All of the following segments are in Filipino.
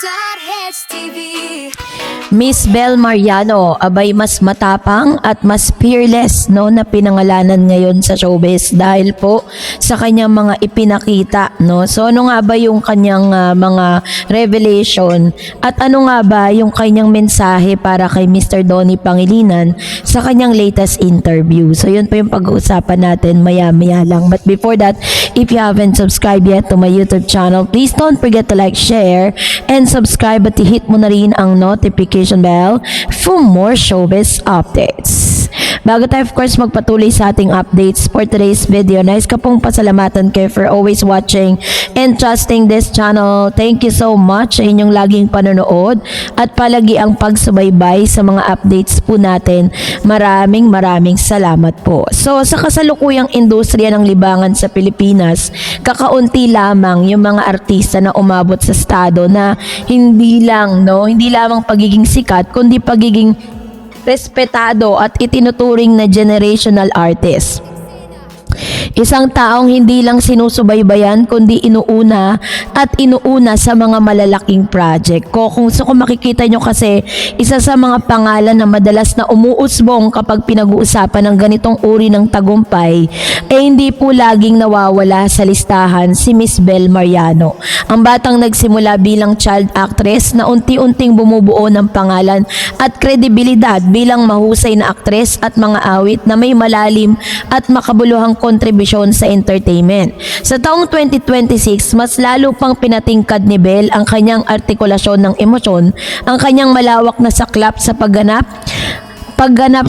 DONI.HTV. Miss Bel Mariano, abay mas matapang at mas fearless no na pinangalanan ngayon sa showbiz dahil po sa kanyang mga ipinakita no. So ano nga ba yung kanyang mga revelation at ano nga ba yung kanyang mensahe para kay Mr. Donnie Pangilinan sa kanyang latest interview. So yun po yung pag-uusapan natin maya-maya lang. But before that, if you haven't subscribed yet to my YouTube channel, please don't forget to like, share, and subscribe at i-hit mo na rin ang notification bell for more showbiz updates. Bago tayo of course magpatuloy sa ating updates for today's video, nais ka pong pasalamatan kayo for always watching and trusting this channel. Thank you so much sa inyong laging panonood at palagi ang pagsubaybay sa mga updates po natin. Maraming salamat po. So sa kasalukuyang industriya ng libangan sa Pilipinas, kakaunti lamang yung mga artista na umabot sa estado na hindi lamang pagiging sikat kundi pagiging respetado at itinuturing na generational artist. Isang taong hindi lang sinusubaybayan kundi inuuna sa mga malalaking project. Kung makikita nyo kasi isa sa mga pangalan na madalas na umuusbong kapag pinag-uusapan ng ganitong uri ng tagumpay hindi po laging nawawala sa listahan si Miss Bel Mariano. Ang batang nagsimula bilang child actress na unti-unting bumubuo ng pangalan at kredibilidad bilang mahusay na aktres at mga awit na may malalim at makabuluhang kontribusyon sa entertainment. Sa taong 2026, mas lalo pang pinatingkad ni Bel ang kanyang artikulasyon ng emosyon, ang kanyang malawak na saklap sa pagganap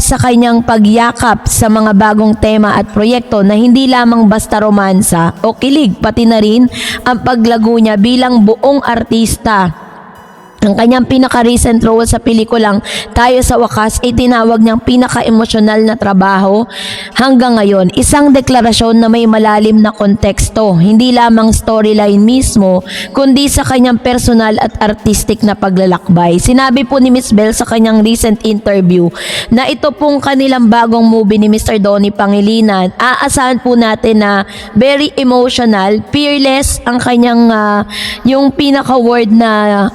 sa kanyang pagyakap sa mga bagong tema at proyekto na hindi lamang basta romansa o kilig, pati na rin ang paglago niya bilang buong artista. Ang kanyang pinaka-recent role sa pelikulang Tayo sa Wakas ay tinawag niyang pinaka-emosyonal na trabaho hanggang ngayon. Isang deklarasyon na may malalim na konteksto, hindi lamang storyline mismo, kundi sa kanyang personal at artistic na paglalakbay. Sinabi po ni Miss Bel sa kanyang recent interview na ito pong kanilang bagong movie ni Mr. Donnie Pangilinan. Aasahan po natin na very emotional, fearless ang kanyang yung pinaka-word na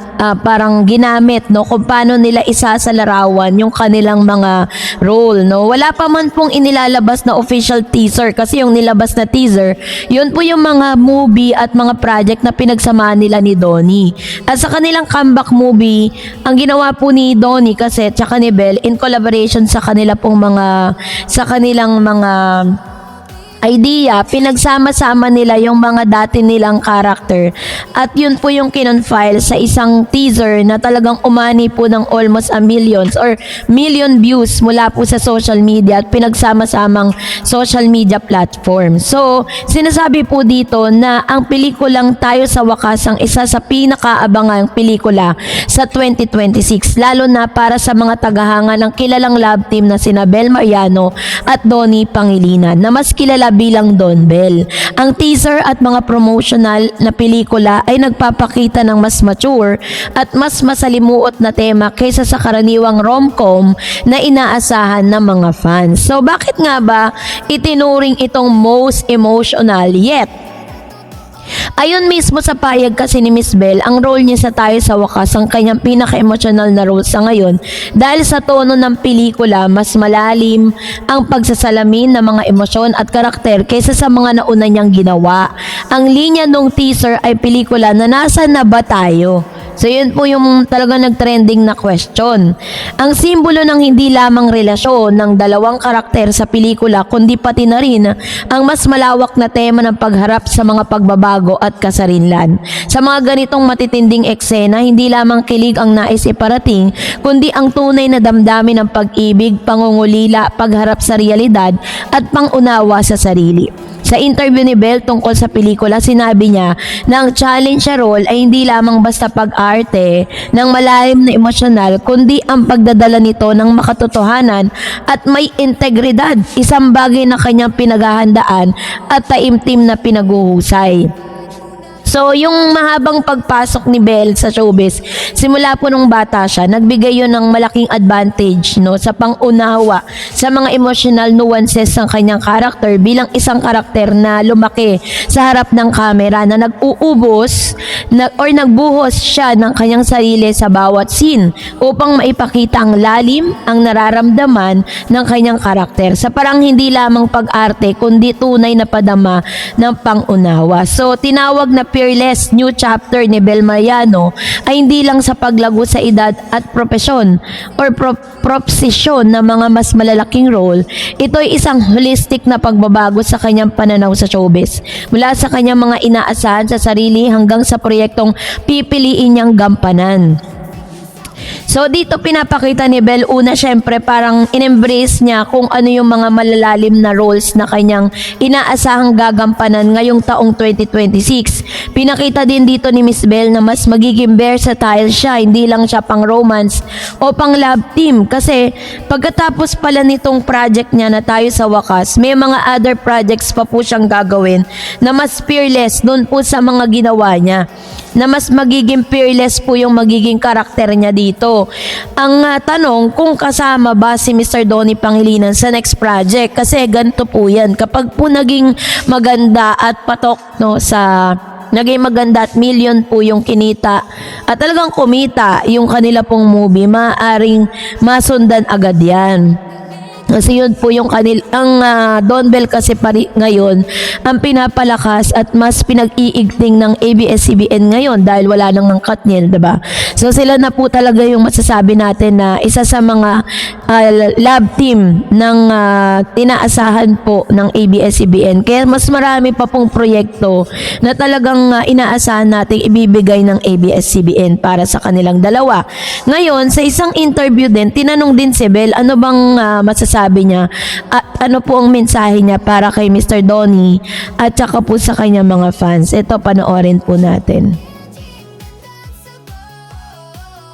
parang ginamit no kung paano nila isasalarawan yung kanilang mga role no. Wala pa man pong inilalabas na official teaser kasi yung nilabas na teaser yun po yung mga movie at mga project na pinagsamaan nila ni Donnie. At sa kanilang comeback movie, ang ginawa po ni Donnie kasi tsaka ni Bel in collaboration sa kanilang mga idea, pinagsama-sama nila yung mga dati nilang character at yun po yung kinonfile sa isang teaser na talagang umani po ng almost a million views mula po sa social media at pinagsama-samang social media platform. So, sinasabi po dito na ang pelikulang Tayo sa Wakas ang isa sa pinakaabangang pelikula sa 2026, lalo na para sa mga tagahanga ng kilalang love team na sina Bel Mariano at Donnie Pangilinan na mas kilala bilang Don Bel. Ang teaser at mga promotional na pelikula ay nagpapakita ng mas mature at mas masalimuot na tema kaysa sa karaniwang rom-com na inaasahan ng mga fans. So bakit nga ba itinuring itong most emotional yet? Ayon mismo sa payag kasi ni Miss Bel, ang role niya sa Tayo sa Wakas ang kanyang pinaka-emotional na role sa ngayon dahil sa tono ng pelikula mas malalim ang pagsasalamin ng mga emosyon at karakter kaysa sa mga nauna niyang ginawa. Ang linya nung teaser ay pelikula na nasaan na ba tayo? So yun po yung talagang nag-trending na question. Ang simbolo ng hindi lamang relasyon ng dalawang karakter sa pelikula kundi pati na rin ang mas malawak na tema ng pagharap sa mga pagbabago at kasarinlan. Sa mga ganitong matitinding eksena, hindi lamang kilig ang nais iparating kundi ang tunay na damdamin ng pag-ibig, pangungulila, pagharap sa realidad at pangunawa sa sarili. Sa interview ni Bel tungkol sa pelikula, sinabi niya na ang challenge sa role ay hindi lamang basta pag-arte ng malalim na emosyonal, kundi ang pagdadala nito ng makatotohanan at may integridad, isang bagay na kanyang pinaghahandaan at taimtim na pinaguhusay. So, yung mahabang pagpasok ni Belle sa showbiz, simula po nung bata siya, nagbigay yun ng malaking advantage, no, sa pangunawa sa mga emotional nuances ng kanyang karakter bilang isang karakter na lumaki sa harap ng camera na nag-uubos or nagbuhos siya ng kanyang sarili sa bawat scene upang maipakita ang lalim, ang nararamdaman ng kanyang karakter sa parang hindi lamang pag-arte kundi tunay na padama ng pangunawa. So, tinawag na Fearless New Chapter ni Belle Mariano ay hindi lang sa paglago sa edad at profesyon or proposisyon ng mga mas malalaking role. Ito ay isang holistic na pagbabago sa kanyang pananaw sa showbiz. Mula sa kanyang mga inaasahan sa sarili hanggang sa proyektong pipiliin niyang gampanan. So dito pinapakita ni Belle, una syempre parang in-embrace niya kung ano yung mga malalalim na roles na kanyang inaasahang gagampanan ngayong taong 2026. Pinakita din dito ni Miss Belle na mas magiging versatile siya, hindi lang siya pang romance o pang love team, kasi pagkatapos pala nitong project niya na Tayo sa Wakas, may mga other projects pa po siyang gagawin na mas fearless dun po sa mga ginawa niya, na mas magiging fearless po yung magiging karakter niya dito. Ang tanong, kung kasama ba si Mr. Donnie Pangilinan sa next project, kasi ganito po yan, kapag po naging maganda at patok, no, sa naging maganda at million po yung kinita at talagang kumita yung kanila pong movie, maaaring masundan agad yan. Kasi yun po yung ang Don Bell kasi ngayon ang pinapalakas at mas pinag-iigting ng ABS-CBN ngayon dahil wala nang ng Katniel, diba? So sila na po talaga yung masasabi natin na isa sa mga lab team ng tinaasahan po ng ABS-CBN. Kaya mas marami pa pong proyekto na talagang inaasahan nating ibibigay ng ABS-CBN para sa kanilang dalawa. Ngayon, sa isang interview din, tinanong din si Belle ano bang masasabi niya at ano po ang mensahe niya para kay Mr. Donnie at saka po sa kanyang mga fans. Ito, panoorin po natin.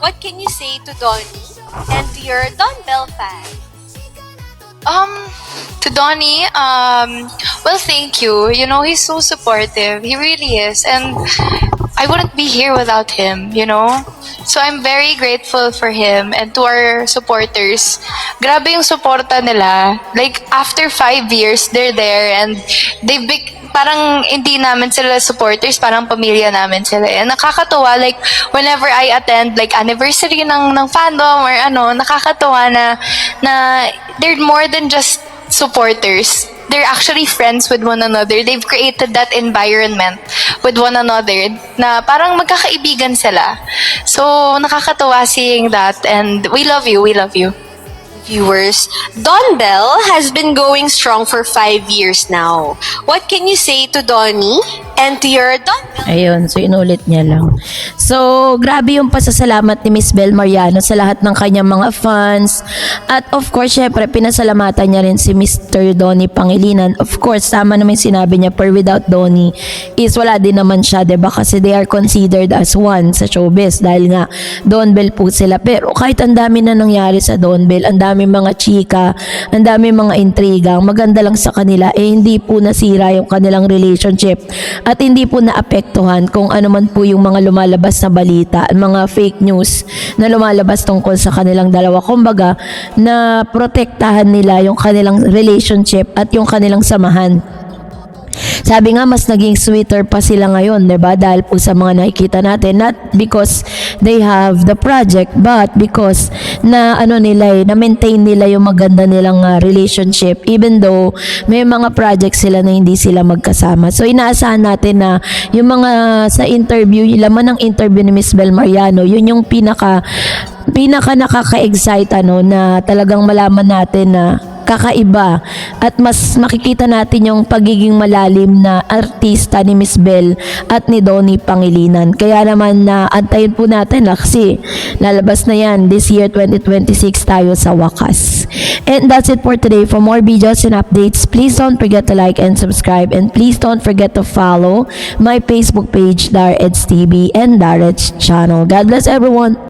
What can you say to Donnie and to your Don Bell fans? To Donnie, well, thank you. You know, he's so supportive. He really is. And I wouldn't be here without him, you know? So I'm very grateful for him and to our supporters. Grabe yung suporta nila. Like, after 5 years, they're there and parang hindi namin sila supporters, parang pamilya namin sila. And nakakatuwa, like, whenever I attend, like, anniversary ng fandom or ano, nakakatuwa na they're more than just supporters. They're actually friends with one another. They've created that environment with one another na parang magkakaibigan sila. So, nakakatuwa seeing that and we love you, we love you. Viewers, Don Bell has been going strong for 5 years now. What can you say to Donnie and to your Don Bell? Ayun, so inulit niya lang. So, grabe yung pasasalamat ni Miss Belle Mariano sa lahat ng kanyang mga fans. At of course, syempre, pinasalamatan niya rin si Mr. Donnie Pangilinan. Of course, tama naman yung sinabi niya, per without Donnie is wala din naman siya, diba? Kasi they are considered as one sa showbiz dahil nga Don Bell po sila. Pero kahit ang dami na nangyari sa Don Bell, ang dami mga chika, ang dami mga intriga, ang maganda lang sa kanila, hindi po nasira yung kanilang relationship at hindi po naapektuhan kung ano man po yung mga lumalabas na balita, mga fake news na lumalabas tungkol sa kanilang dalawa. Kumbaga, na protektahan nila yung kanilang relationship at yung kanilang samahan. Sabi nga, mas naging sweeter pa sila ngayon, diba? Dahil po sa mga nakikita natin, not because they have the project, but because na na-maintain nila yung maganda nilang relationship, even though may mga projects sila na hindi sila magkasama. So, inaasahan natin na yung mga sa interview, yung laman ng interview ni Miss Belle Mariano, yun yung pinaka nakaka-excite na talagang malaman natin na kakaiba at mas makikita natin yung pagiging malalim na artista ni Miss Belle at ni Donnie Pangilinan. Kaya naman antayin po natin kasi lalabas na yan this year 2026 Tayo sa Wakas. And that's it for today. For more videos and updates, please don't forget to like and subscribe, and please don't forget to follow my Facebook page, Dareds TV and Dareds channel. God bless everyone.